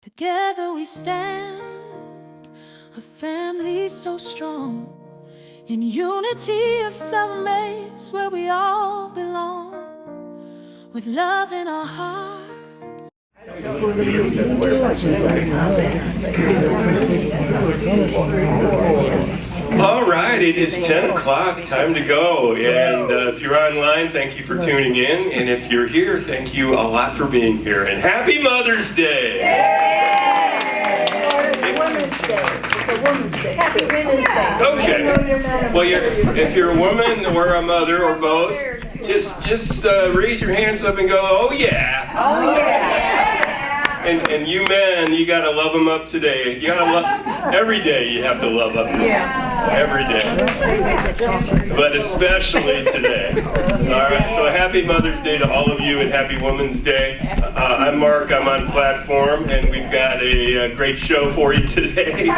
Together we stand, a family so strong, in unity of self-maze where we all belong, with love in our hearts. All right, it is 10 o'clock, time to go. And if you're online, thank you for tuning in. And if you're here, thank you a lot for being here. And happy Mother's Day! Women's Day. It's a Women's Day. Happy Women's Day. Okay. Well, if you're a woman or a mother or both, just raise your hands up and go, oh yeah. Oh yeah. And you men, you gotta love them up today. You gotta love every day. You have to love up. Every day, but especially today. All right. So happy Mother's Day to all of you, and happy Women's Day. I'm Mark. I'm on platform, and we've got a great show for you today.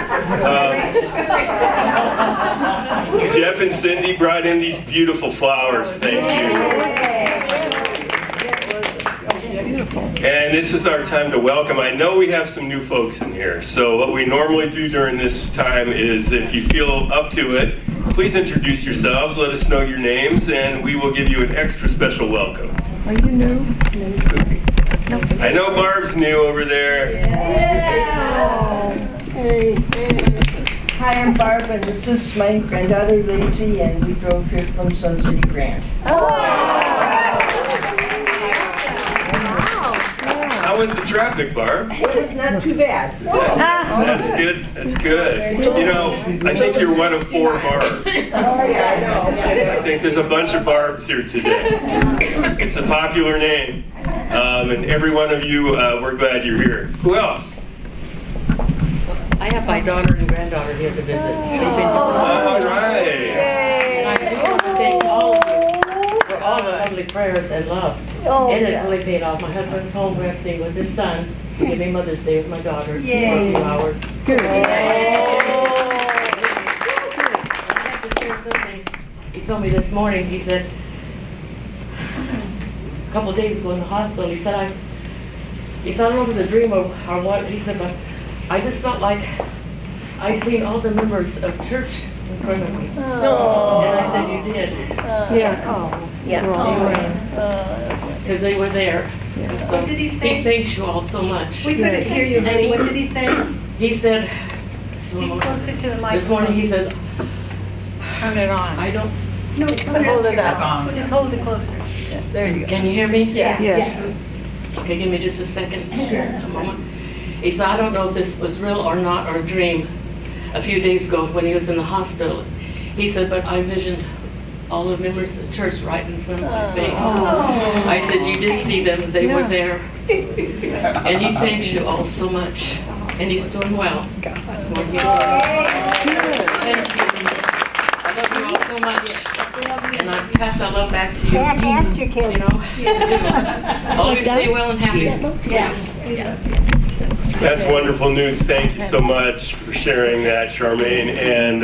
Jeff and Cindy brought in these beautiful flowers. Thank you. And this is our time to welcome. I know we have some new folks in here, so what we normally do during this time is, if you feel up to it, please introduce yourselves, let us know your names, and we will give you an extra special welcome. Are you new? I know Barb's new over there. Yeah. Hey. Hi, I'm Barb, and this is my granddaughter Lacey, and we drove here from Sun City Grand. How was the traffic, Barb? It was not too bad. That's good. That's good. You know, I think you're one of 4 Barbs. Oh, yeah, I know. I think there's a bunch of Barbs here today. It's a popular name. And every one of you, we're glad you're here. Who else? I have my daughter and granddaughter here to visit. All right. And I just want to thank all of you for all the lovely prayers and love. It has really paid off. My husband's home resting with his son, giving Mother's Day with my daughter for a few hours. Good. I have to share something. He told me this morning, he said, a couple of days ago in the hospital, he said, I don't know if it's a dream or what, he said, but I just felt like I seen all the members of church in front of me. And I said, you did. Yes. Because they were there. Yeah. What did he say? He thanks you all so much. We couldn't hear you, honey. What did he say? He said, Speak closer to the microphone. this morning he says, Turn it on. I don't, No, hold it up. Just hold it closer. There you go. can you hear me? Yeah. Yes. Okay, give me just a second. A moment. He said, I don't know if this was real or not, or a dream. A few days ago when he was in the hospital, he said, but I visioned all the members of the church right in front of my face. I said, you did see them, they were there. And he thanks you all so much. And he's doing well. That's what he's doing. Thank you. I love you all so much. And I pass that love back to you. You know, I do. Always stay well and happy. Yes. That's wonderful news. Thank you so much for sharing that, Charmaine. And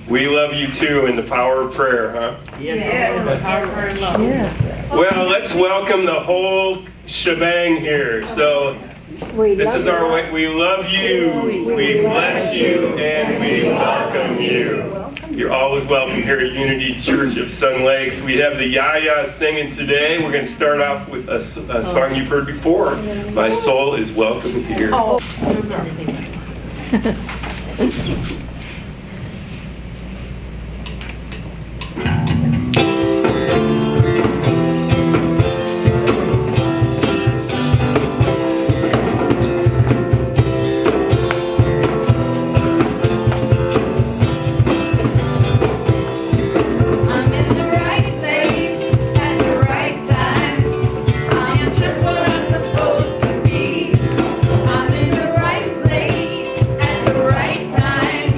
we love you too in the power of prayer, huh? Yes. Power of prayer and love. Well, let's welcome the whole shebang here. So this is our way. We love you, we bless you, and we welcome you. You're always welcome here at Unity Church of Sun Lakes. We have the JaJa singing today. We're going to start off with a song you've heard before. My soul is welcome here. I'm in the right place at the right time.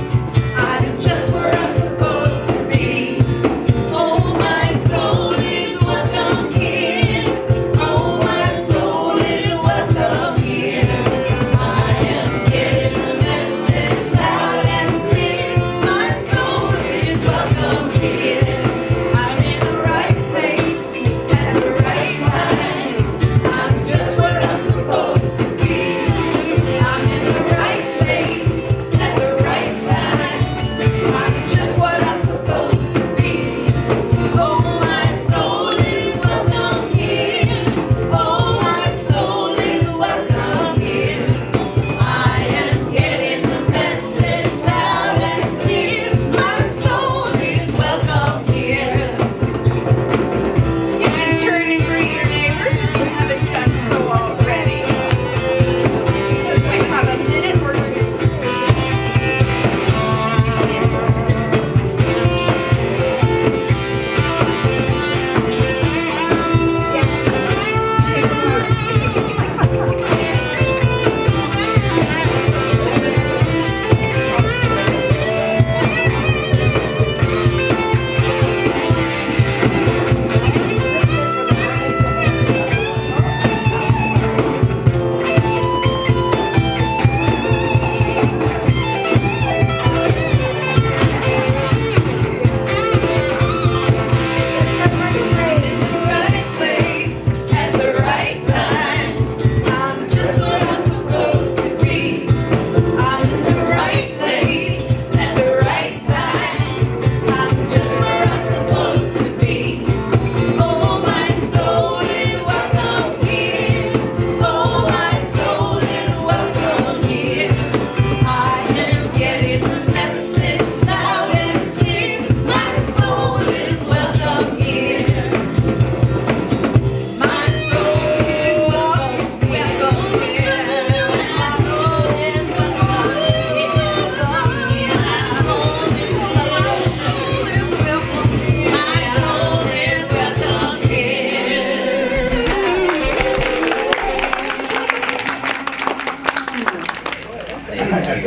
Love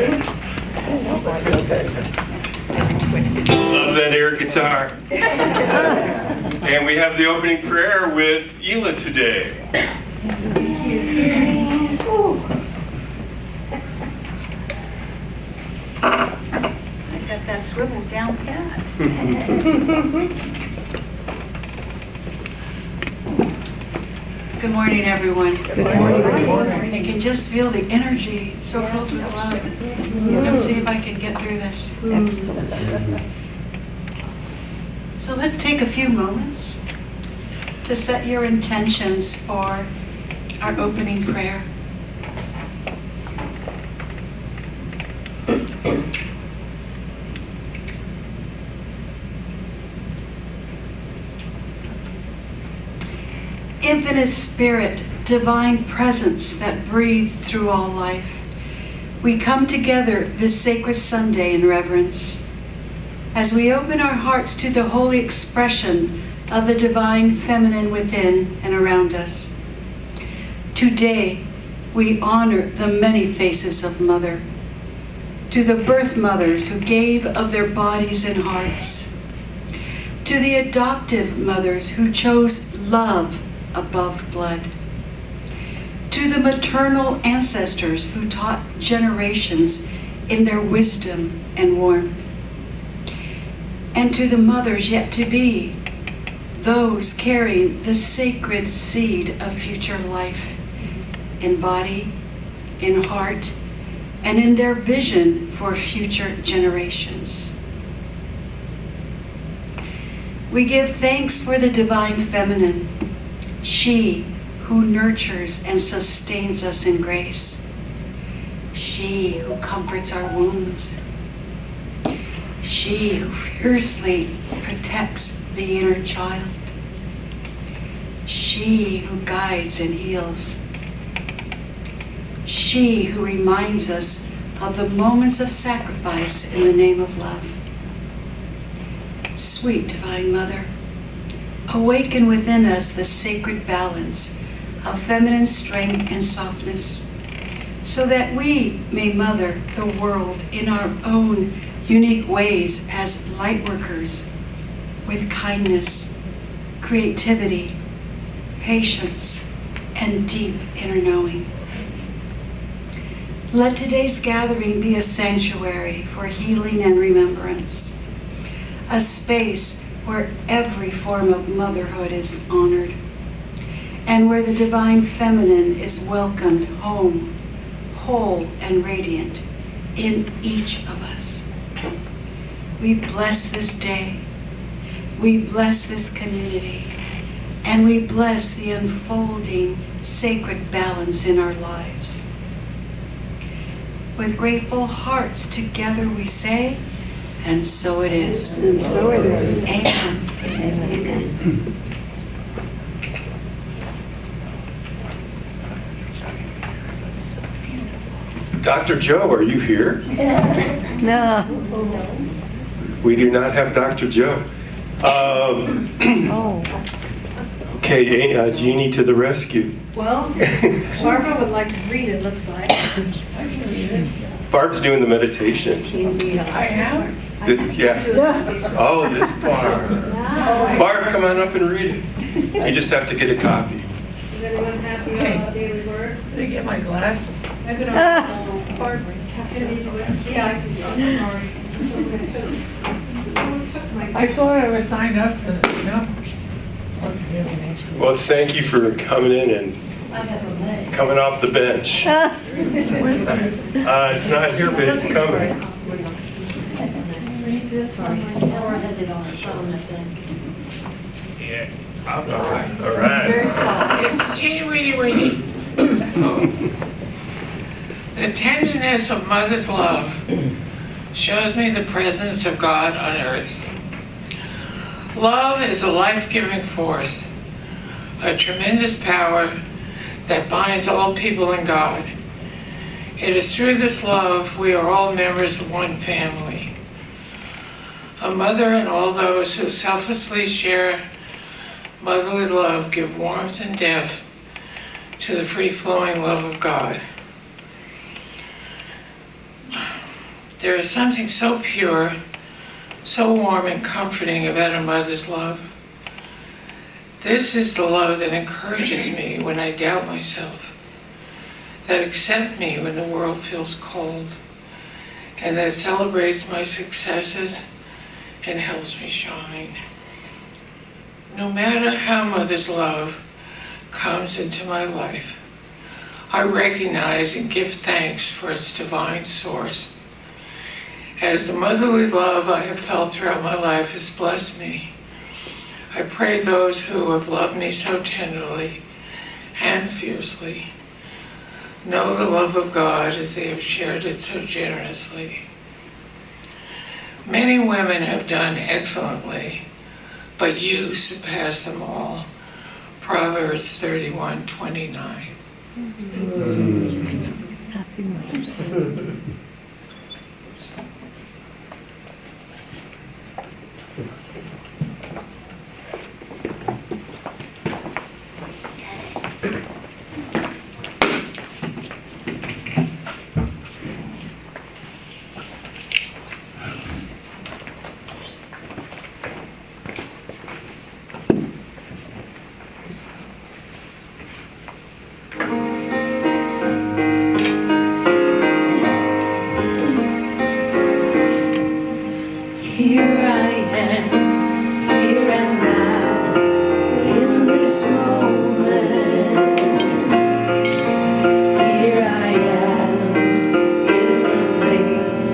that air guitar. And we have the opening prayer with Ela today. I got that swivel down pat. Good morning, everyone. Good morning. I can just feel the energy, so filled with love. Let's see if I can get through this. So let's take a few moments to set your intentions for our opening prayer. Infinite Spirit, divine presence that breathes through all life, we come together this sacred Sunday in reverence as we open our hearts to the holy expression of the divine feminine within and around us. Today, we honor the many faces of Mother, to the birth mothers who gave of their bodies and hearts, to the adoptive mothers who chose love above blood, to the maternal ancestors who taught generations in their wisdom and warmth, and to the mothers yet to be, those carrying the sacred seed of future life in body, in heart, and in their vision for future generations. We give thanks for the divine feminine, she who nurtures and sustains us in grace, she who comforts our wounds, she who fiercely protects the inner child, she who guides and heals, she who reminds us of the moments of sacrifice in the name of love. Sweet Divine Mother, awaken within us the sacred balance of feminine strength and softness, so that we may mother the world in our own unique ways as light workers with kindness, creativity, patience, and deep inner knowing. Let today's gathering be a sanctuary for healing and remembrance, a space where every form of motherhood is honored, and where the divine feminine is welcomed home, whole and radiant in each of us. We bless this day, we bless this community, and we bless the unfolding sacred balance in our lives. With grateful hearts together we say, and so it is. And so it is. Amen. Amen. Dr. Joe, are you here? No. We do not have Dr. Joe. Okay, Jeannie to the rescue. Well, Barbara would like to read it, looks like. Barb's doing the meditation. I am? Yeah. Oh, this Barb. Barb, come on up and read it. You just have to get a copy. Is anyone happy about daily word? Did I get my glasses? Maybe not. Barbara. Yeah, I can do it. I thought I was signed up for this, no? Well, thank you for coming in and coming off the bench. Where's that? It's not here, but it's coming. Laura has it on her phone, I think. Yeah. All right. Very small. It's teeny weeny weeny. The tenderness of mother's love shows me the presence of God on earth. Love is a life-giving force, a tremendous power that binds all people in God. It is through this love we are all members of one family. A mother and all those who selflessly share motherly love give warmth and depth to the free-flowing love of God. There is something so pure, so warm and comforting about a mother's love. This is the love that encourages me when I doubt myself, that accepts me when the world feels cold, and that celebrates my successes and helps me shine. No matter how mother's love comes into my life, I recognize and give thanks for its divine source. As the motherly love I have felt throughout my life has blessed me, I pray those who have loved me so tenderly and fiercely know the love of God as they have shared it so generously. Many women have done excellently, but you surpass them all. Proverbs 31:29. Happy Mother's Day. Here I am, here and now, in this moment. Here I am, in the place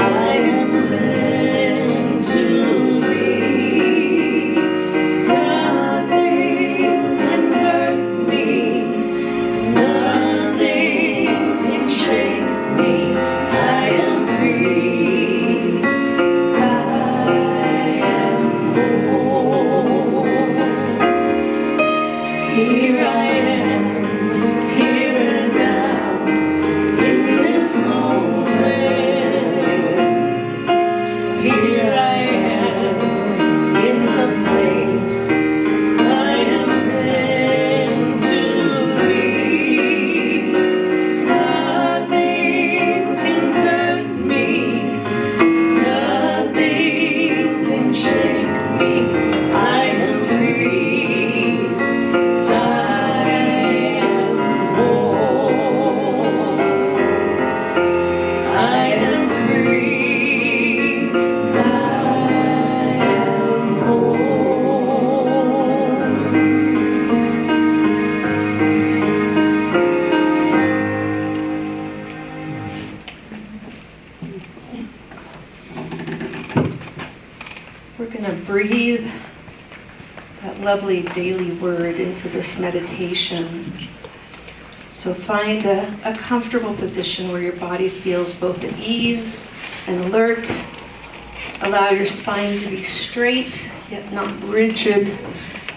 I am meant to be. Nothing can hurt me, nothing can shake me. I am free. Here I am, here and now, in this moment. Here I am, in the place I am meant to be. Nothing can hurt me, nothing can shake me. I am free. We're going to breathe that lovely daily word into this meditation. So find a comfortable position where your body feels both at ease and alert. Allow your spine to be straight, yet not rigid,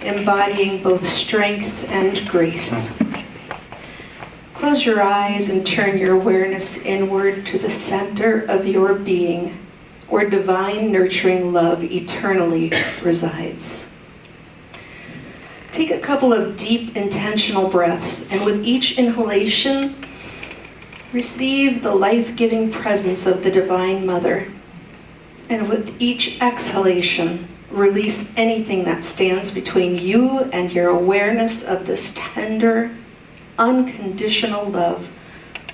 embodying both strength and grace. Close your eyes and turn your awareness inward to the center of your being, where divine nurturing love eternally resides. Take a couple of deep intentional breaths, and with each inhalation, receive the life-giving presence of the Divine Mother. And with each exhalation, release anything that stands between you and your awareness of this tender, unconditional love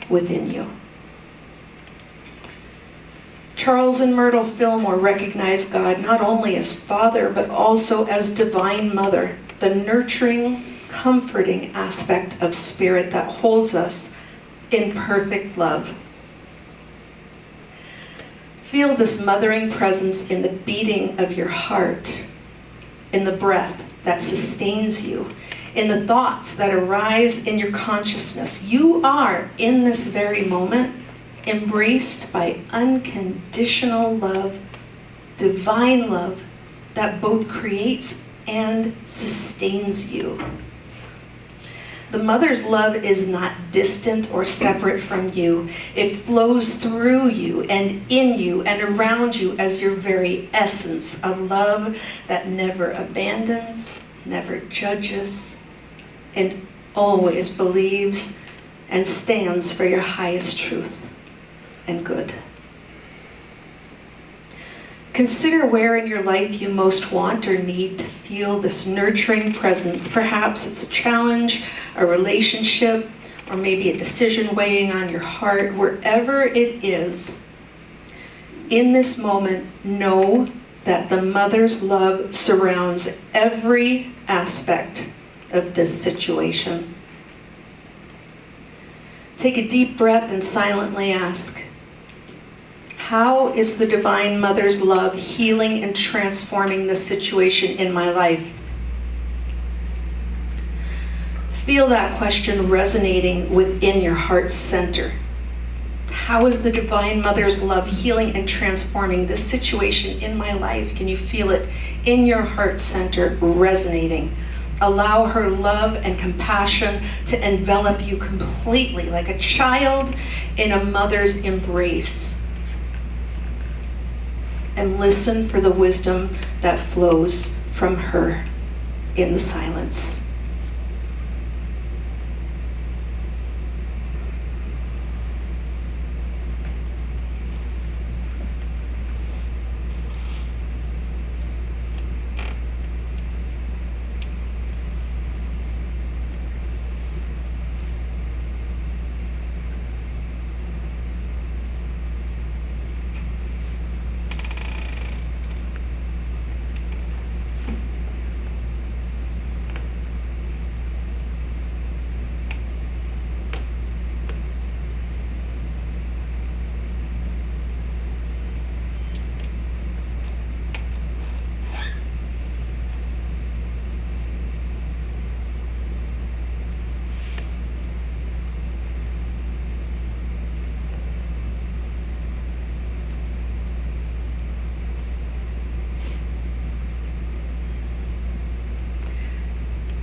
within you. Charles and Myrtle Fillmore recognized God not only as Father, but also as Divine Mother, the nurturing, comforting aspect of spirit that holds us in perfect love. Feel this mothering presence in the beating of your heart, in the breath that sustains you, in the thoughts that arise in your consciousness. You are, in this very moment, embraced by unconditional love, divine love that both creates and sustains you. The mother's love is not distant or separate from you. It flows through you and in you and around you as your very essence, a love that never abandons, never judges, and always believes and stands for your highest truth and good. Consider where in your life you most want or need to feel this nurturing presence. Perhaps it's a challenge, a relationship, or maybe a decision weighing on your heart. Wherever it is, in this moment, know that the mother's love surrounds every aspect of this situation. Take a deep breath and silently ask, how is the Divine Mother's love healing and transforming this situation in my life? Feel that question resonating within your heart center. How is the Divine Mother's love healing and transforming this situation in my life? Can you feel it in your heart center resonating? Allow her love and compassion to envelop you completely, like a child in a mother's embrace. And listen for the wisdom that flows from her in the silence.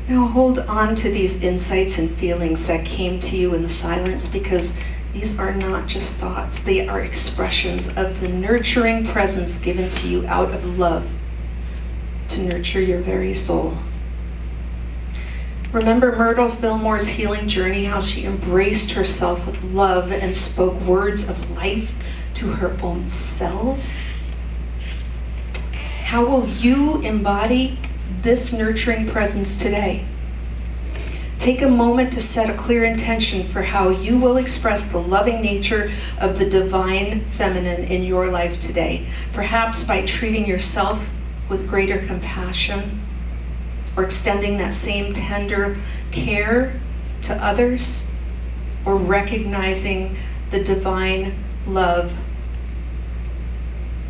Now hold on to these insights and feelings that came to you in the silence, because these are not just thoughts. They are expressions of the nurturing presence given to you out of love to nurture your very soul. Remember Myrtle Fillmore's healing journey, how she embraced herself with love and spoke words of life to her own cells? How will you embody this nurturing presence today? Take a moment to set a clear intention for how you will express the loving nature of the divine feminine in your life today. Perhaps by treating yourself with greater compassion, or extending that same tender care to others, or recognizing the divine love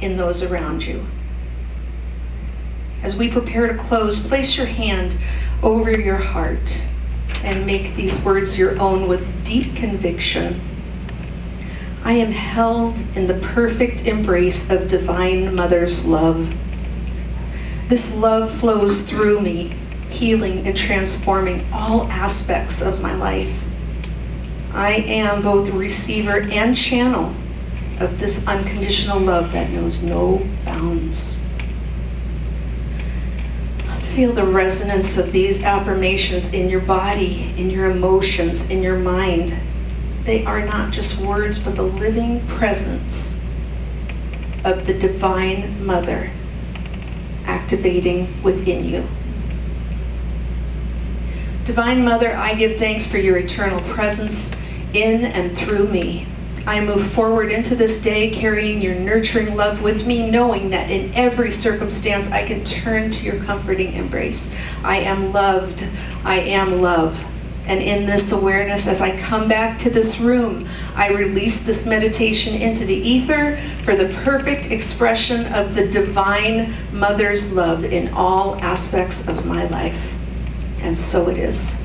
in those around you. As we prepare to close, place your hand over your heart and make these words your own with deep conviction. I am held in the perfect embrace of Divine Mother's love. This love flows through me, healing and transforming all aspects of my life. I am both receiver and channel of this unconditional love that knows no bounds. Feel the resonance of these affirmations in your body, in your emotions, in your mind. They are not just words, but the living presence of the Divine Mother activating within you. Divine Mother, I give thanks for your eternal presence in and through me. I move forward into this day carrying your nurturing love with me, knowing that in every circumstance I can turn to your comforting embrace. I am loved. I am love. And in this awareness, as I come back to this room, I release this meditation into the ether for the perfect expression of the Divine Mother's love in all aspects of my life. And so it is.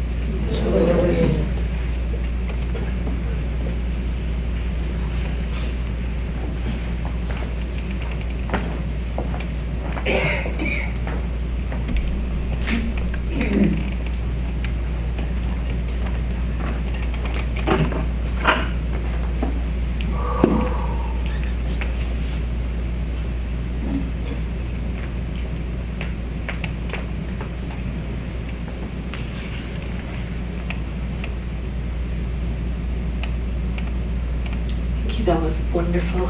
That was wonderful.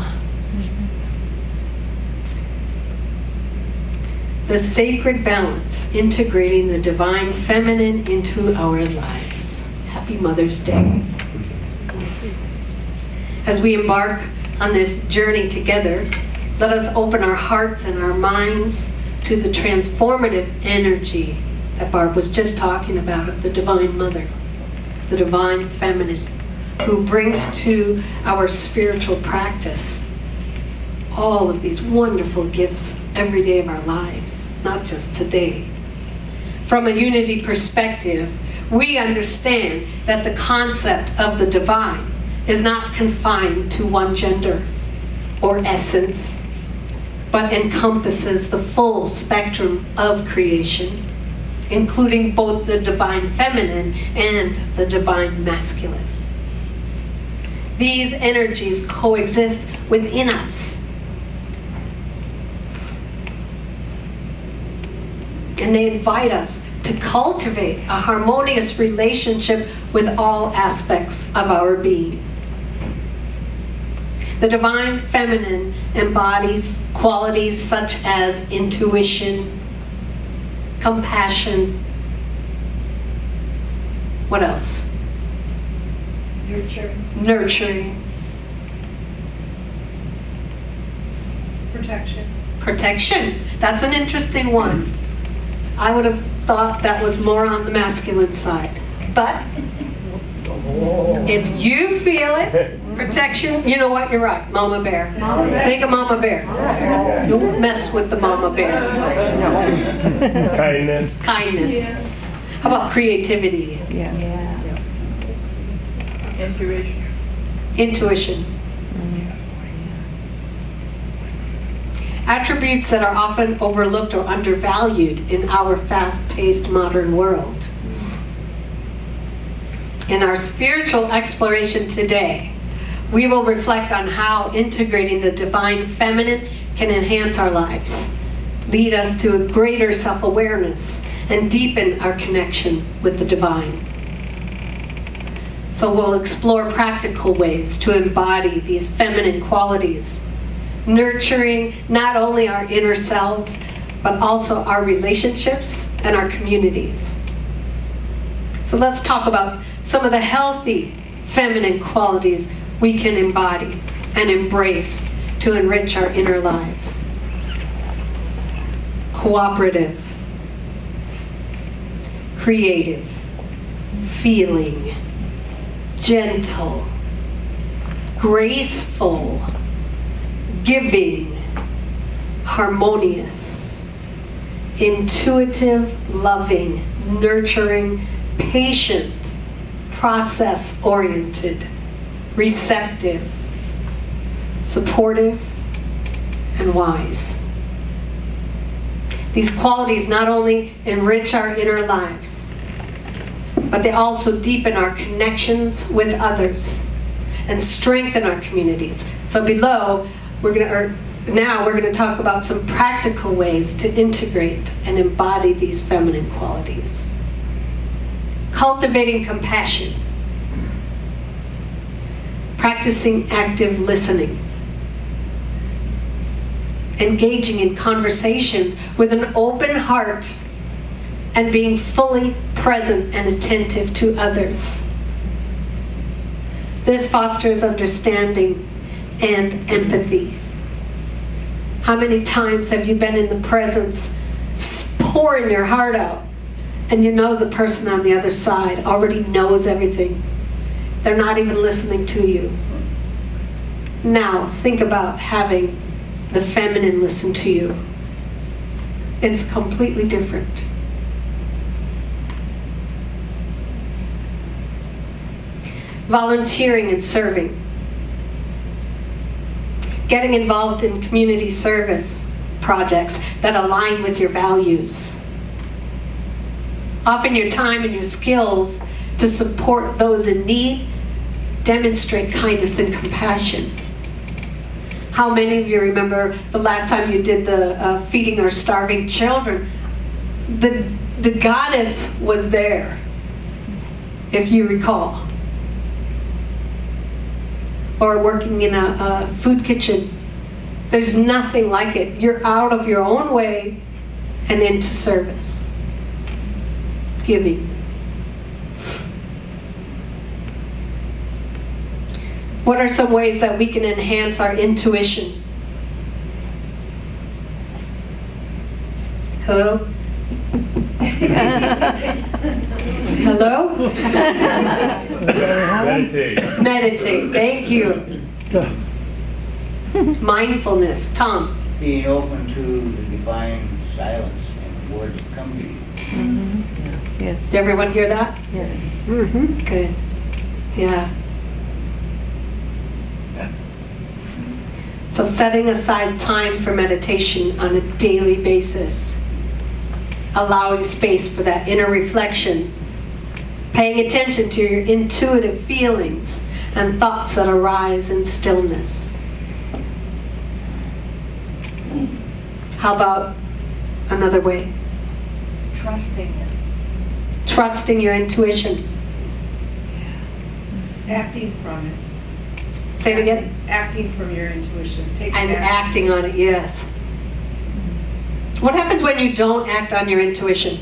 the sacred balance, integrating the divine feminine into our lives. Happy Mother's Day. As we embark on this journey together, let us open our hearts and our minds to the transformative energy that Barb was just talking about of the Divine Mother, the Divine Feminine, who brings to our spiritual practice all of these wonderful gifts every day of our lives, not just today. From a unity perspective, we understand that the concept of the divine is not confined to one gender or essence, but encompasses the full spectrum of creation, including both the divine feminine and the divine masculine. These energies coexist within us. And they invite us to cultivate a harmonious relationship with all aspects of our being. The divine feminine embodies qualities such as intuition, compassion. What else? Nurturing. Protection. That's an interesting one. I would have thought that was more on the masculine side. But if you feel it, protection, you know what, you're right, Mama Bear. Think of Mama Bear. Don't mess with the Mama Bear. Kindness. Yeah. How about creativity? Intuition. Attributes that are often overlooked or undervalued in our fast-paced modern world. In our spiritual exploration today, we will reflect on how integrating the divine feminine can enhance our lives, lead us to a greater self-awareness, and deepen our connection with the divine. So we'll explore practical ways to embody these feminine qualities, nurturing not only our inner selves, but also our relationships and our communities. So let's talk about some of the healthy feminine qualities we can embody and embrace to enrich our inner lives. Cooperative, creative, feeling, gentle, graceful, giving, harmonious, intuitive, loving, nurturing, patient, process-oriented, receptive, supportive, and wise. These qualities not only enrich our inner lives, but they also deepen our connections with others and strengthen our communities. So below, now we're going to talk about some practical ways to integrate and embody these feminine qualities. Cultivating compassion. Practicing active listening. Engaging in conversations with an open heart and being fully present and attentive to others. This fosters understanding and empathy. How many times have you been in the presence, pouring your heart out, and you know the person on the other side already knows everything? They're not even listening to you. Now, think about having the feminine listen to you. It's completely different. Volunteering and serving. Getting involved in community service projects that align with your values. Offering your time and your skills to support those in need. Demonstrate kindness and compassion. How many of you remember the last time you did the feeding our starving children? The goddess was there, if you recall. Or working in a food kitchen. There's nothing like it. You're out of your own way and into service. Giving. What are some ways that we can enhance our intuition? Hello? Hello? Meditate. Meditate. Thank you. Mindfulness. Tom? Being open to the divine silence and the words that come to you. Yes. Did everyone hear that? Yes. Good. Yeah. So setting aside time for meditation on a daily basis, allowing space for that inner reflection, paying attention to your intuitive feelings and thoughts that arise in stillness. How about another way? Trusting it. Trusting your intuition. Acting from it. Say it again. Acting from your intuition. Taking And action. acting on it, yes. What happens when you don't act on your intuition?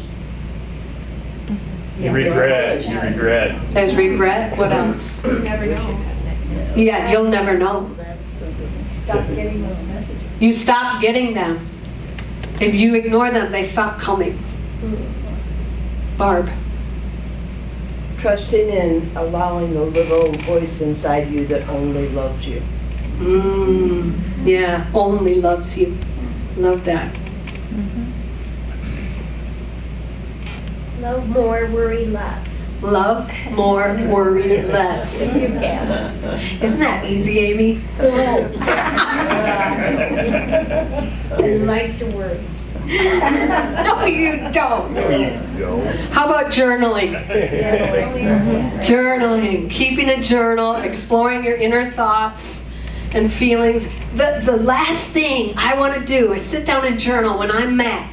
You regret. You regret. There's regret. What else? You never know. Yeah, you'll never know. Stop getting those messages. You stop getting them. If you ignore them, they stop coming. Barb. Trusting and allowing the little voice inside you that only loves you. Yeah, only loves you. Love that. Love more, worry less. Love more, worry less. You can. Isn't that easy, Amy? I like to worry. No, you don't. How about journaling? Journaling. Keeping a journal, exploring your inner thoughts and feelings. The last thing I want to do is sit down and journal when I'm mad.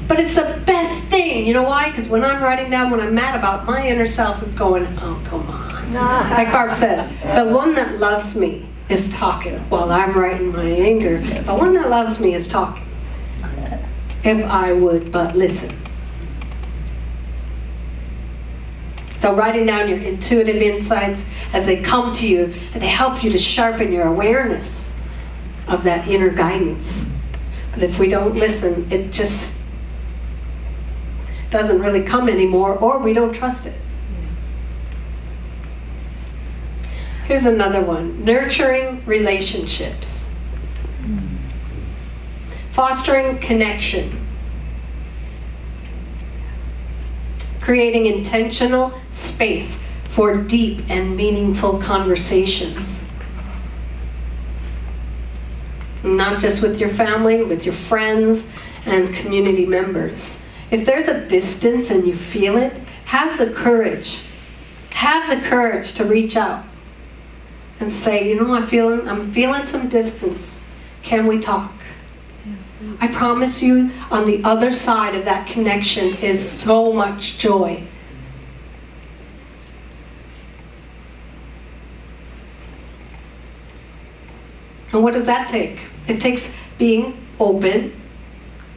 But it's the best thing. You know why? Because when I'm writing down what I'm mad about, my inner self is going, oh, come on. Like Barb said, the one that loves me is talking while I'm writing my anger. The one that loves me is talking. If I would but listen. So writing down your intuitive insights as they come to you, and they help you to sharpen your awareness of that inner guidance. But if we don't listen, it just doesn't really come anymore, or we don't trust it. Here's another one. Nurturing relationships. Fostering connection. Creating intentional space for deep and meaningful conversations. Not just with your family, with your friends and community members. If there's a distance and you feel it, have the courage. Have the courage to reach out and say, you know, I'm feeling some distance. Can we talk? I promise you, on the other side of that connection is so much joy. And what does that take? It takes being open.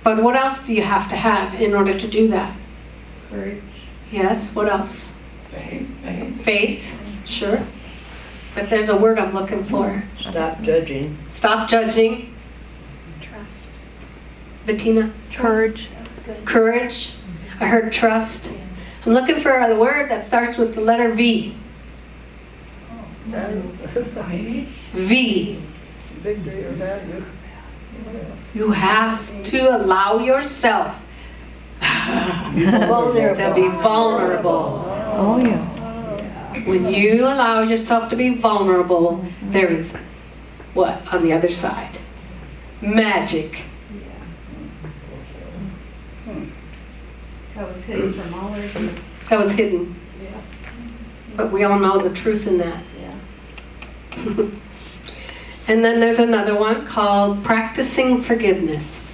But what else do you have to have in order to do that? Courage. Yes, what else? Faith. Faith, sure. But there's a word I'm looking for. Stop judging. Stop judging. Trust. Bettina? Courage. That was good. Courage. I heard trust. I'm looking for a word that starts with the letter V. V. Victory or value. You have to allow yourself to be vulnerable. Oh, yeah. When you allow yourself to be vulnerable, there is what on the other side? Magic. That was hidden from all our view. That was hidden. Yeah. But we all know the truth in that. Yeah. And then there's another one called practicing forgiveness.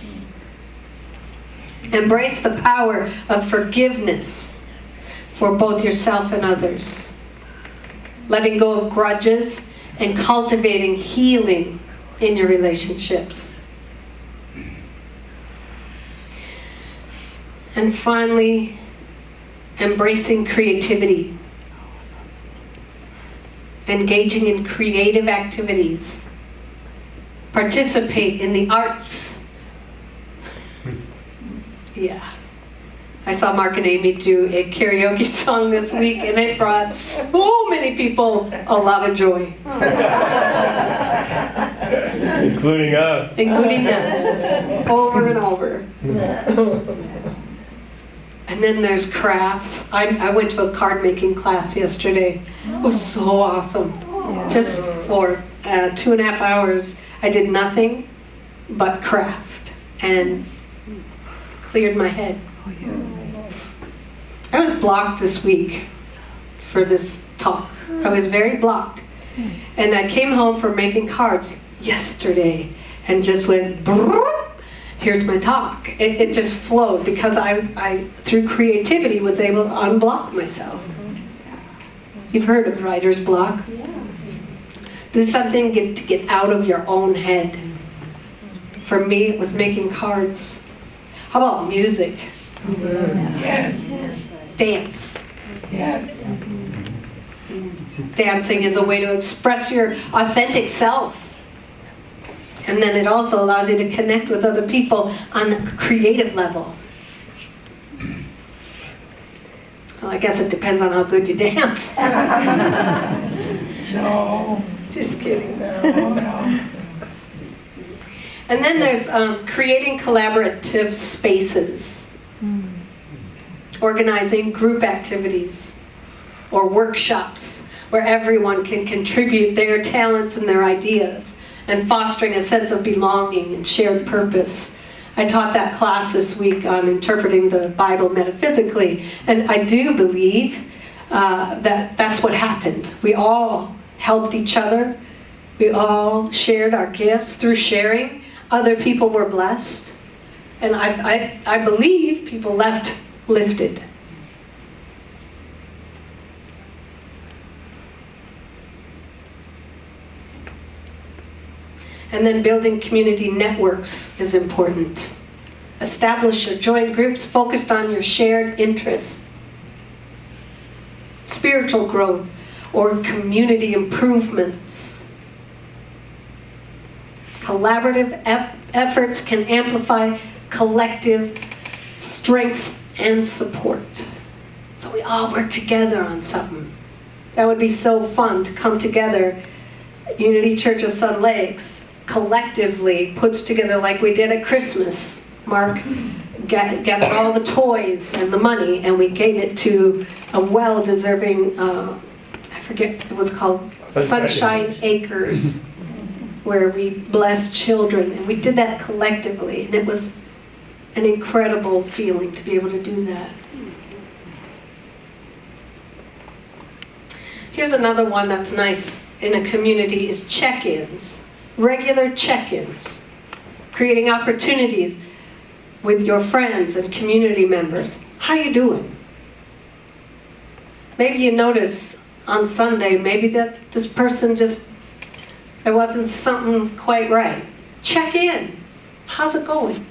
Embrace the power of forgiveness for both yourself and others. Letting go of grudges and cultivating healing in your relationships. And finally, embracing creativity. Engaging in creative activities. Participate in the arts. Yeah. I saw Mark and Amy do a karaoke song this week, and it brought so many people a lot of joy. Including us. Including them. Over and over. And then there's crafts. I went to a card making class yesterday. It was so awesome. Just for 2.5 hours, I did nothing but craft and cleared my head. I was blocked this week for this talk. I was very blocked. And I came home from making cards yesterday and just went, brrr, here's my talk. It just flowed because I, through creativity, was able to unblock myself. You've heard of writer's block? Do something to get out of your own head. For me, it was making cards. How about music? Yes. Dance. Yes. Dancing is a way to express your authentic self. And then it also allows you to connect with other people on a creative level. Well, I guess it depends on how good you dance. No. Just kidding. No. And then there's creating collaborative spaces. Organizing group activities or workshops where everyone can contribute their talents and their ideas, and fostering a sense of belonging and shared purpose. I taught that class this week on interpreting the Bible metaphysically, and I do believe that that's what happened. We all helped each other. We all shared our gifts. Through sharing, other people were blessed. And I believe people left lifted. And then building community networks is important. Establish or join groups focused on your shared interests. Spiritual growth or community improvements. Collaborative efforts can amplify collective strengths and support. So we all work together on something. That would be so fun to come together. Unity Church of Sun Lakes collectively puts together, like we did at Christmas. Mark gathered all the toys and the money, and we gave it to a well-deserving, I forget, it was called Sunshine Acres, where we blessed children. And we did that collectively, and it was an incredible feeling to be able to do that. Here's another one that's nice in a community is check-ins. Regular check-ins. Creating opportunities with your friends and community members. How you doing? Maybe you notice on Sunday, maybe that this person just, there wasn't something quite right. Check in. How's it going?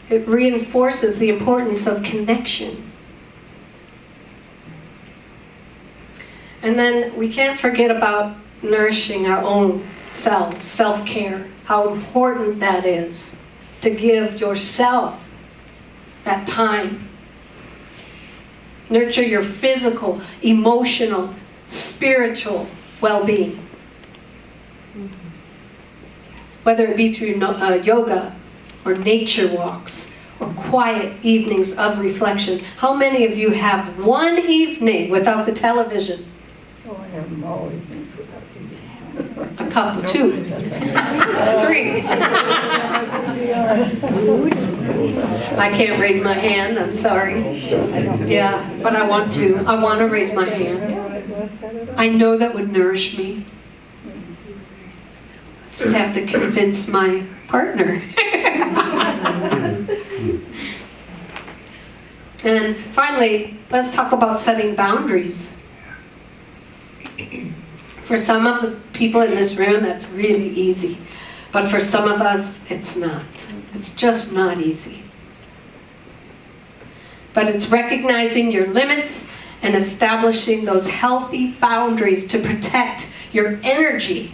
It reinforces the importance of connection. And then we can't forget about nourishing our own selves, self-care, how important that is to give yourself that time. Nurture your physical, emotional, spiritual well-being. Whether it be through yoga or nature walks or quiet evenings of reflection. How many of you have one evening without the television? Oh, I have more evenings without TV. A couple, 2, 3. I can't raise my hand, I'm sorry. Yeah, but I want to. I want to raise my hand. I know that would nourish me. Just have to convince my partner. And finally, let's talk about setting boundaries. For some of the people in this room, that's really easy. But for some of us, it's not. It's just not easy. But it's recognizing your limits and establishing those healthy boundaries to protect your energy.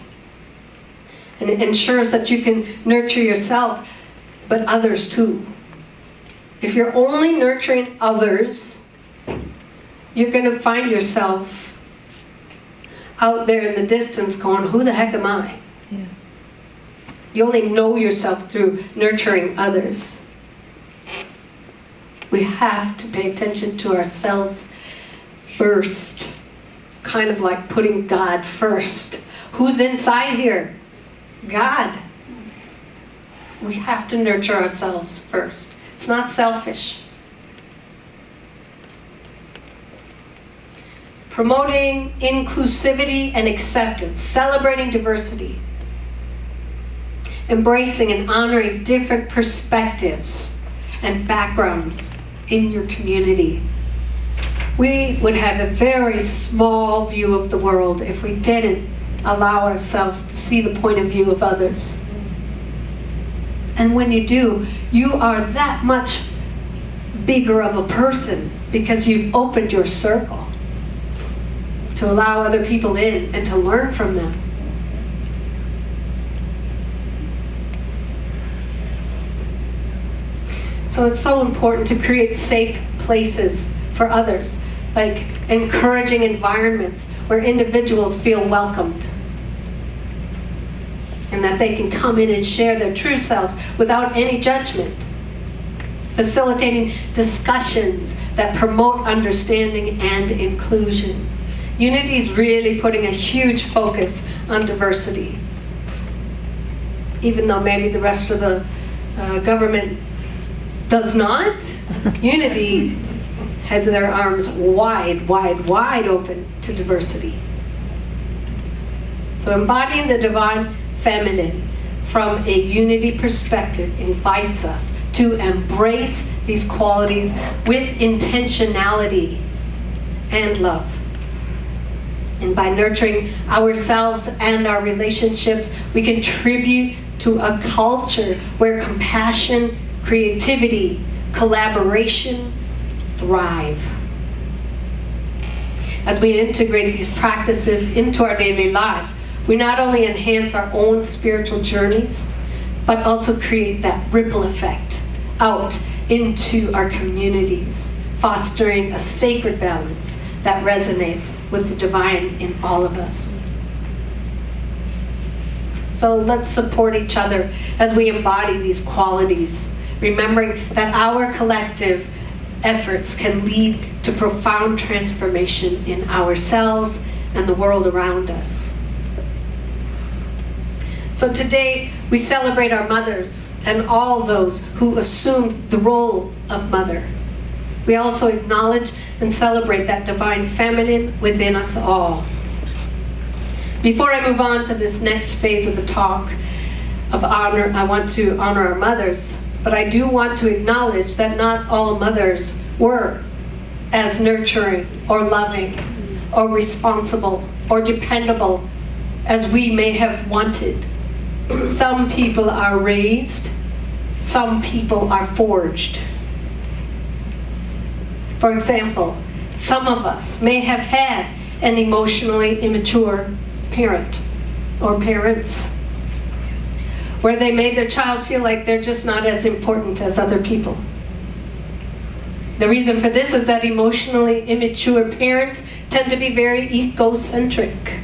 And it ensures that you can nurture yourself, but others too. If you're only nurturing others, you're going to find yourself out there in the distance going, who the heck am I? Yeah. You only know yourself through nurturing others. We have to pay attention to ourselves first. It's kind of like putting God first. Who's inside here? God. We have to nurture ourselves first. It's not selfish. Promoting inclusivity and acceptance, celebrating diversity, embracing and honoring different perspectives and backgrounds in your community. We would have a very small view of the world if we didn't allow ourselves to see the point of view of others. And when you do, you are that much bigger of a person because you've opened your circle to allow other people in and to learn from them. So it's so important to create safe places for others, like encouraging environments where individuals feel welcomed and that they can come in and share their true selves without any judgment. Facilitating discussions that promote understanding and inclusion. Unity is really putting a huge focus on diversity. Even though maybe the rest of the government does not, Unity has their arms wide, wide, wide open to diversity. So embodying the divine feminine from a Unity perspective invites us to embrace these qualities with intentionality and love. And by nurturing ourselves and our relationships, we contribute to a culture where compassion, creativity, collaboration thrive. As we integrate these practices into our daily lives, we not only enhance our own spiritual journeys, but also create that ripple effect out into our communities, fostering a sacred balance that resonates with the divine in all of us. So let's support each other as we embody these qualities, remembering that our collective efforts can lead to profound transformation in ourselves and the world around us. So today, we celebrate our mothers and all those who assumed the role of mother. We also acknowledge and celebrate that divine feminine within us all. Before I move on to this next phase of the talk of honor, I want to honor our mothers, but I do want to acknowledge that not all mothers were as nurturing or loving or responsible or dependable as we may have wanted. Some people are raised, some people are forged. For example, some of us may have had an emotionally immature parent or parents where they made their child feel like they're just not as important as other people. The reason for this is that emotionally immature parents tend to be very egocentric.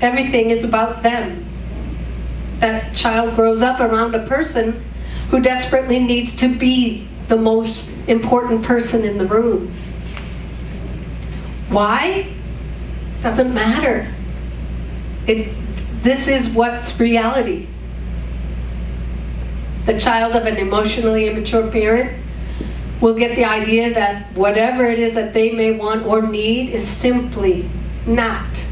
Everything is about them. That child grows up around a person who desperately needs to be the most important person in the room. Why? Doesn't matter. This is what's reality. The child of an emotionally immature parent will get the idea that whatever it is that they may want or need is simply not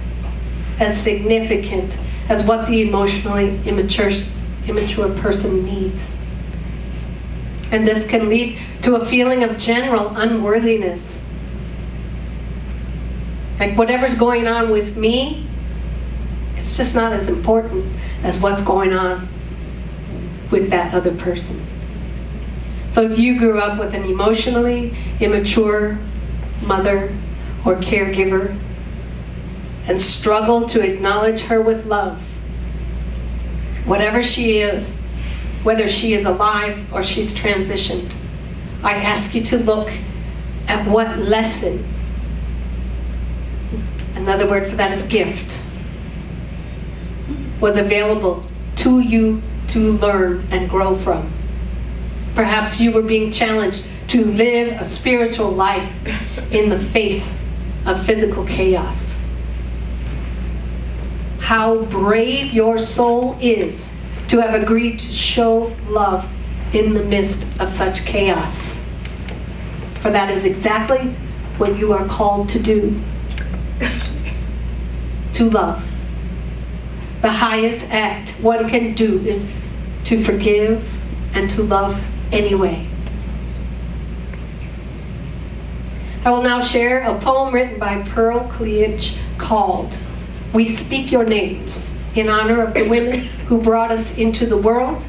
as significant as what the emotionally immature person needs. And this can lead to a feeling of general unworthiness. Like whatever's going on with me, it's just not as important as what's going on with that other person. So if you grew up with an emotionally immature mother or caregiver and struggle to acknowledge her with love, whatever she is, whether she is alive or she's transitioned, I ask you to look at what lesson, another word for that is gift, was available to you to learn and grow from. Perhaps you were being challenged to live a spiritual life in the face of physical chaos. How brave your soul is to have agreed to show love in the midst of such chaos. For that is exactly what you are called to do. To love. The highest act one can do is to forgive and to love anyway. I will now share a poem written by Pearl Cleage called "We Speak Your Names," in honor of the women who brought us into the world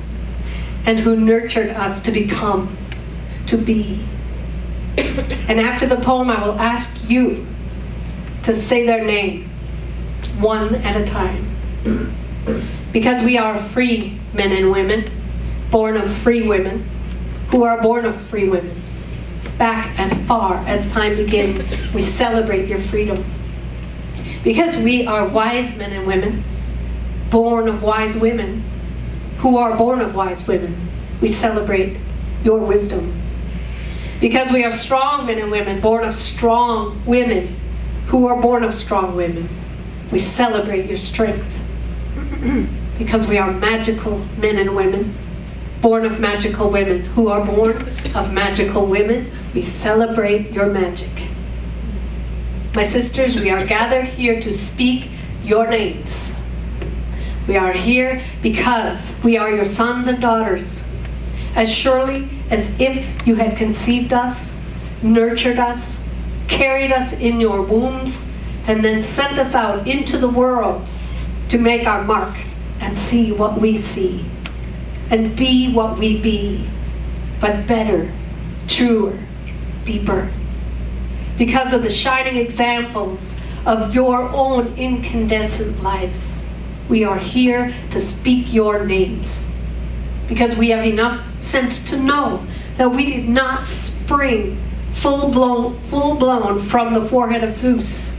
and who nurtured us to become, to be. And after the poem, I will ask you to say their name, one at a time. Because we are free men and women, born of free women, who are born of free women. Back as far as time begins, we celebrate your freedom. Because we are wise men and women, born of wise women, who are born of wise women, we celebrate your wisdom. Because we are strong men and women, born of strong women, who are born of strong women, we celebrate your strength. Because we are magical men and women, born of magical women, who are born of magical women, we celebrate your magic. My sisters, we are gathered here to speak your names. We are here because we are your sons and daughters. As surely as if you had conceived us, nurtured us, carried us in your wombs, and then sent us out into the world to make our mark and see what we see, and be what we be, but better, truer, deeper. Because of the shining examples of your own incandescent lives, we are here to speak your names. Because we have enough sense to know that we did not spring full blown from the forehead of Zeus,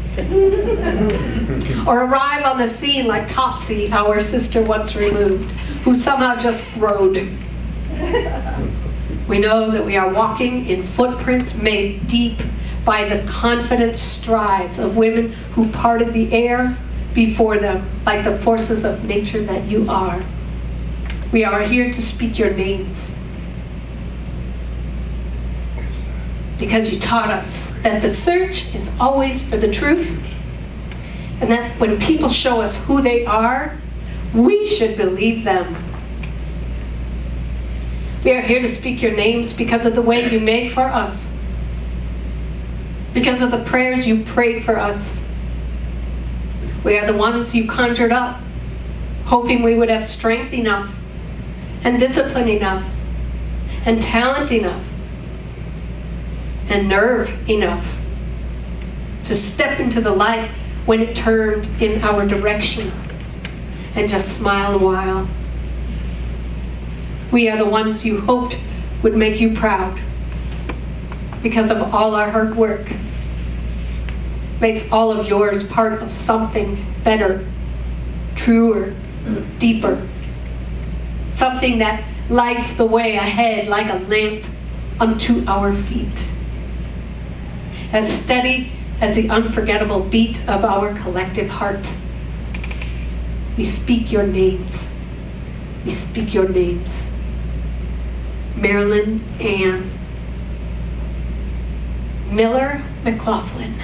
or arrive on the scene like Topsy, our sister once removed, who somehow just rode. We know that we are walking in footprints made deep by the confident strides of women who parted the air before them like the forces of nature that you are. We are here to speak your names. Because you taught us that the search is always for the truth, and that when people show us who they are, we should believe them. We are here to speak your names because of the way you made for us, because of the prayers you prayed for us. We are the ones you conjured up, hoping we would have strength enough, and discipline enough, and talent enough, and nerve enough to step into the light when it turned in our direction and just smile a while. We are the ones you hoped would make you proud because of all our hard work. Makes all of yours part of something better, truer, deeper. Something that lights the way ahead like a lamp unto our feet. As steady as the unforgettable beat of our collective heart. We speak your names. We speak your names. Marilyn Ann Miller MacLaughlin.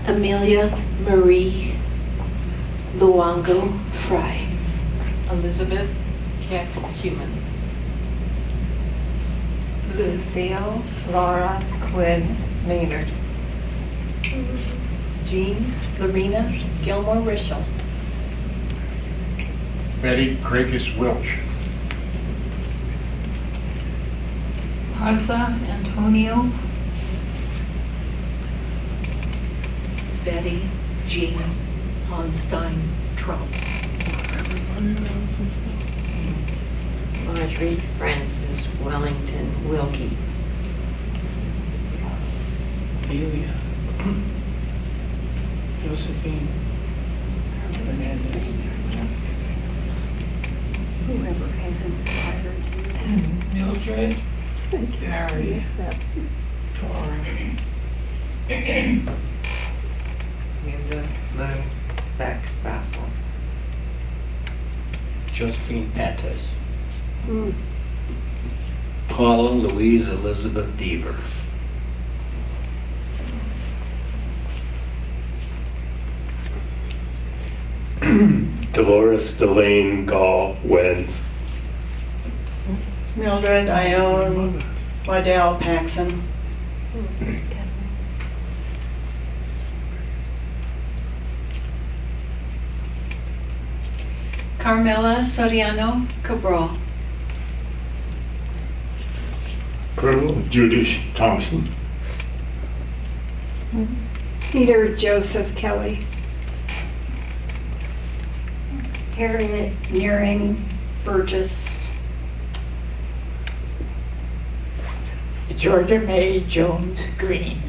Amelia Marie Luongo Fry. Elizabeth Keck Human. Lucille Laura Quinn Maynard. Jean Lorena Gilmore Rishel. Betty Cracus Welch. Martha Antonio. Betty Jean Honstein Trump. Marjorie Frances Wellington Wilkie. Delia. Josephine Hernandez. Whoever has inspired you. Mildred. Thank you. Harry. Yes, that. Tora. Amanda Lou Beck Basil. Josephine Pattes. Paula Louise Elizabeth Deaver. Dolores Delane Gall Wens. Mildred Ione Waddell Paxson. Carmela Soriano Cabral. Colonel Judith Thompson. Peter Joseph Kelly. Harriet Nearing Burgess. Georgia May Jones Green.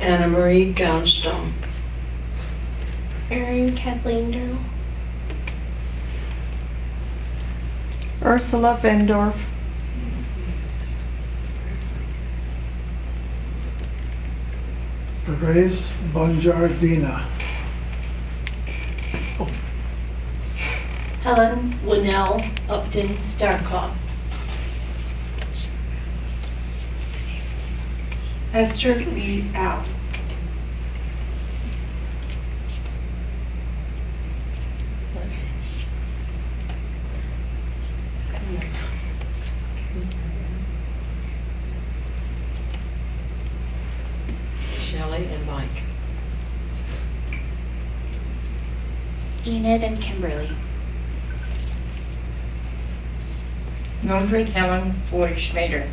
Anna Marie Johnstone. Erin Kathleen Durrell. Ursula Vendorf. Therese Bonjardina. Helen Winnell Upton Starkov. Esther Lee Al. Shelley and Mike. Enid and Kimberly. Mildred Helen Floyd Schmader.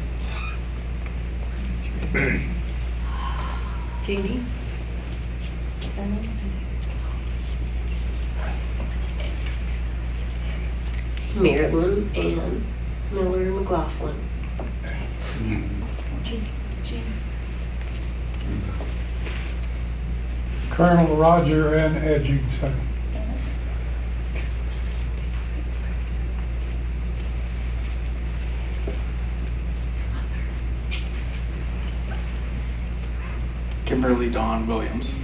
Jeannie. Marilyn Ann Miller McLaughlin. Colonel Roger N. Edgington. Kimberly Dawn Williams.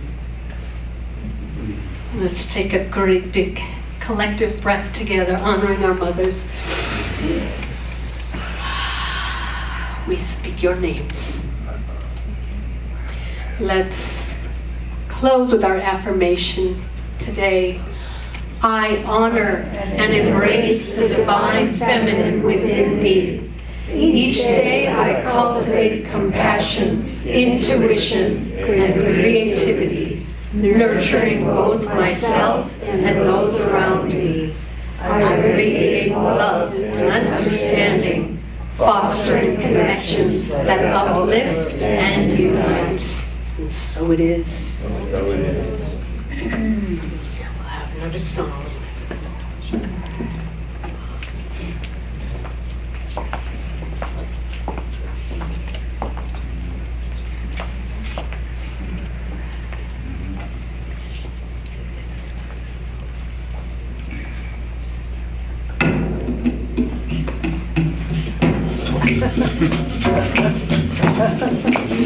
Let's take a great big collective breath together, honoring our mothers. We speak your names. Let's close with our affirmation today. I honor and embrace the divine feminine within me. Each day I cultivate compassion, intuition, and creativity, nurturing both myself and those around me. I radiate love and understanding, fostering connections that uplift and unite. And so it is. We'll have another song.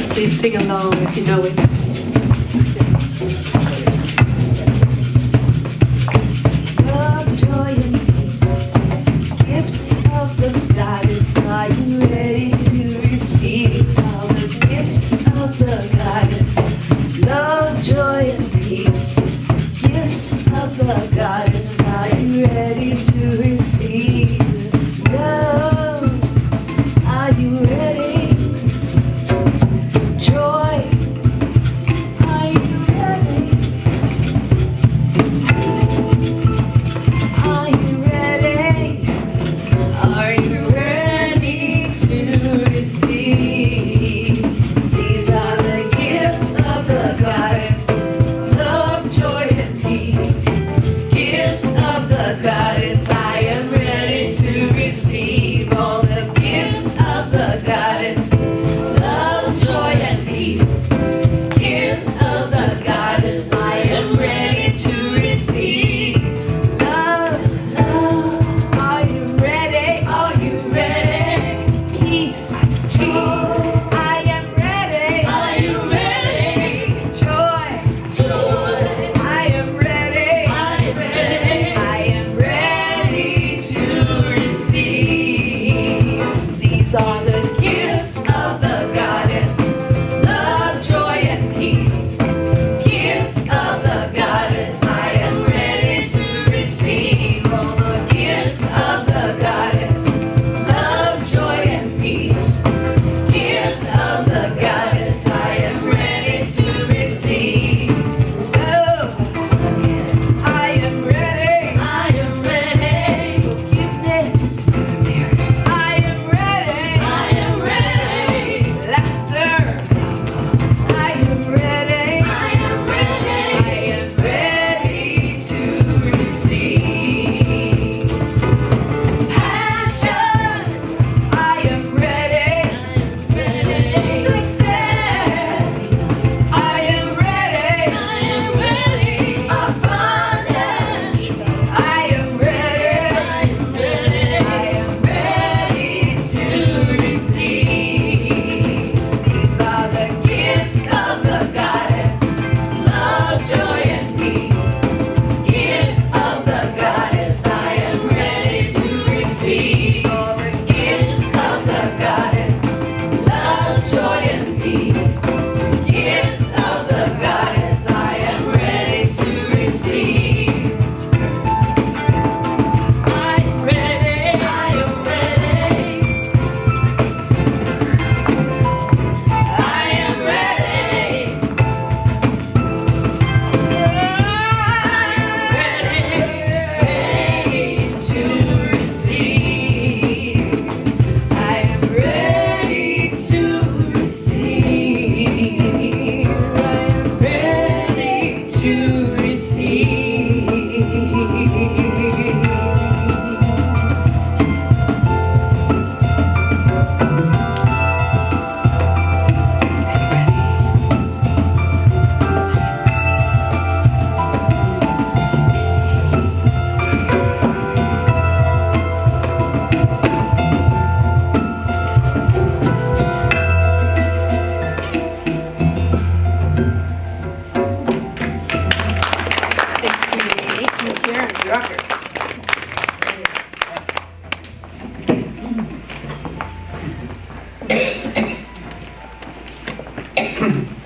Please sing along if you know it. Love, joy, and peace, gifts of the goddess, are you ready to receive all the gifts of the goddess? Love, joy, and peace, gifts of the goddess, are you ready to receive? Love, are you ready? Joy, are you ready?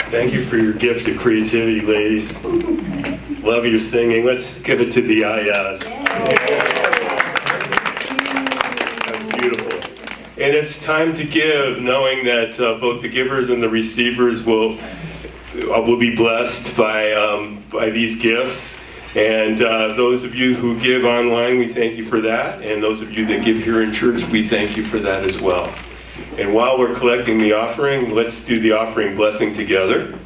Thank you for your gift of creativity, ladies. Love your singing. Let's give it to the JaJas. That's beautiful. And it's time to give, knowing that both the givers and the receivers will be blessed by these gifts. And those of you who give online, we thank you for that. And those of you that give here in church, we thank you for that as well. And while we're collecting the offering, let's do the offering blessing together.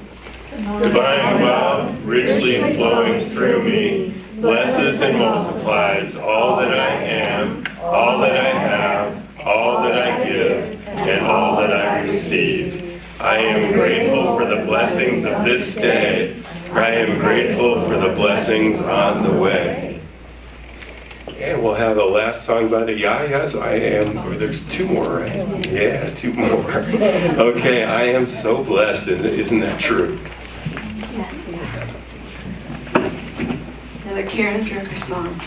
Divine love, richly flowing through me, blesses and multiplies all that I am, all that I have, all that I give, and all that I receive. I am grateful for the blessings of this day. I am grateful for the blessings on the way. And we'll have a last song by the JaJas. There's two more, right? Yeah, two more. Okay, I am so blessed. Isn't that true? Yes. Another Karen Drucker song.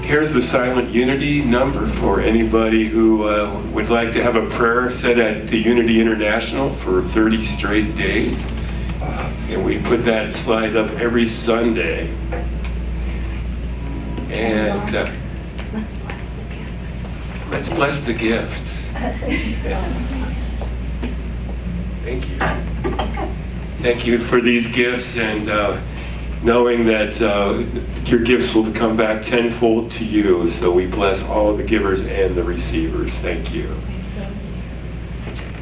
Here's the silent unity number for anybody who would like to have a prayer said at the Unity International for 30 straight days. And we put that slide up every Sunday. And let's bless the gifts. Thank you. Thank you for these gifts, and knowing that your gifts will come back tenfold to you. So we bless all the givers and the receivers. Thank you.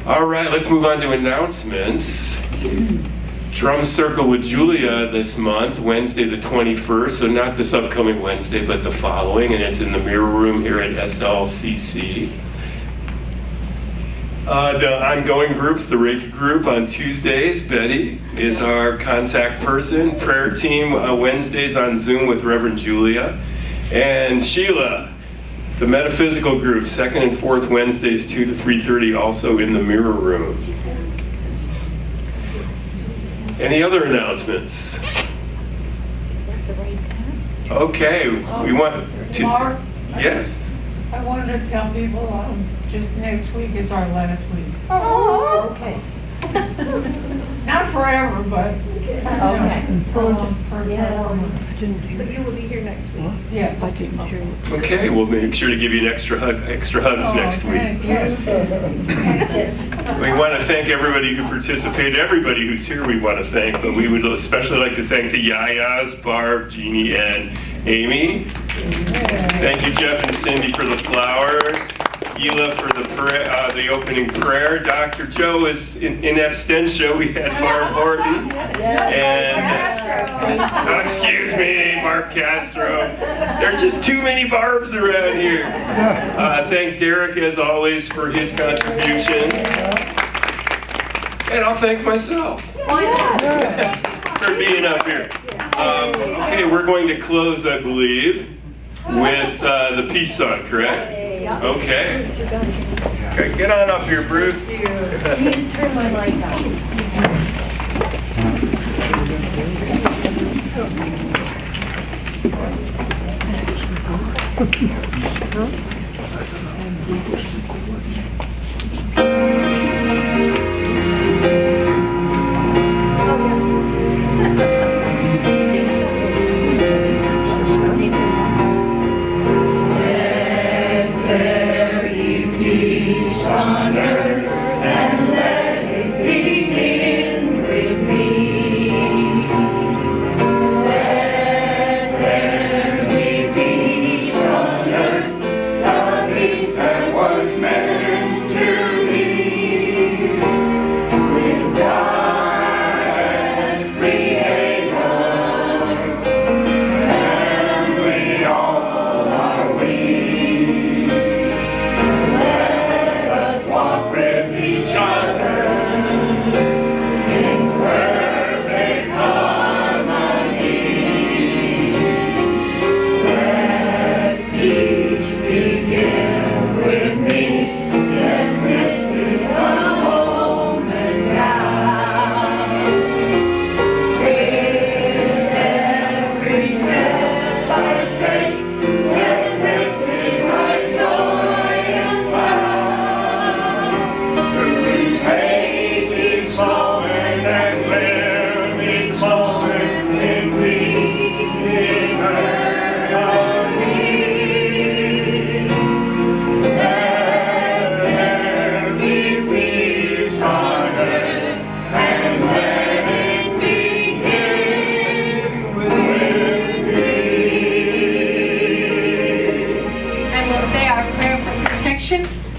All right, let's move on to announcements. Drum Circle with Julia this month, Wednesday the 21st, so not this upcoming Wednesday, but the following, and it's in the Mirror Room here at SLCC. The ongoing groups, the Reiki group on Tuesdays, Betty is our contact person. Prayer team Wednesdays on Zoom with Reverend Julia. And Sheila, the metaphysical group, second and fourth Wednesdays, 2 to 3:30, also in the Mirror Room. Any other announcements? Okay, we want to... Mark? Yes. I wanted to tell people just next week is our last week. Oh, okay. Not forever, but Okay. for Yeah. But you will be here next week. Yes. Okay, we'll make sure to give you an extra hugs next week. Yes. We want to thank everybody who participated, everybody who's here we want to thank, but we would especially like to thank the JaJas, Barb, Jeannie, and Amy. Thank you, Jeff and Cindy, for the flowers. Gila for the opening prayer. Dr. Joe is in absentia. We had Barb Horton and excuse me, Barb Castro. There are just too many Barbs around here. Thank Derek as always for his contributions, and I'll thank myself for being up here. Okay, we're going to close, I believe, with the peace song, correct? Okay. Okay, get on up here, Bruce. You need to turn my mic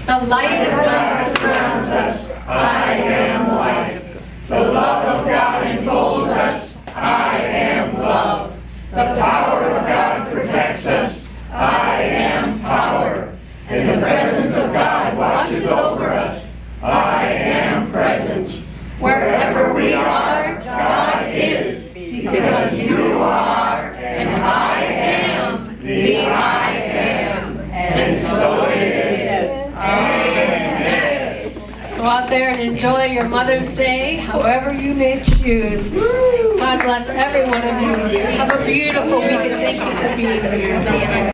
The light of God surrounds us. I am light. The love of God enfolds us. I am love. The power of God protects us. I am power. And the presence of God watches over us. I am presence. Wherever we are, God is. Because you are, and I am the I am. And so it is. Amen. Go out there and enjoy your Mother's Day, however you may choose. God bless every one of you. Have a beautiful week, and thank you for being here.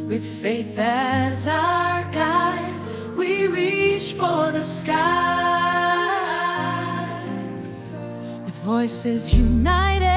With faith as our guide, we reach for the skies. With voices united,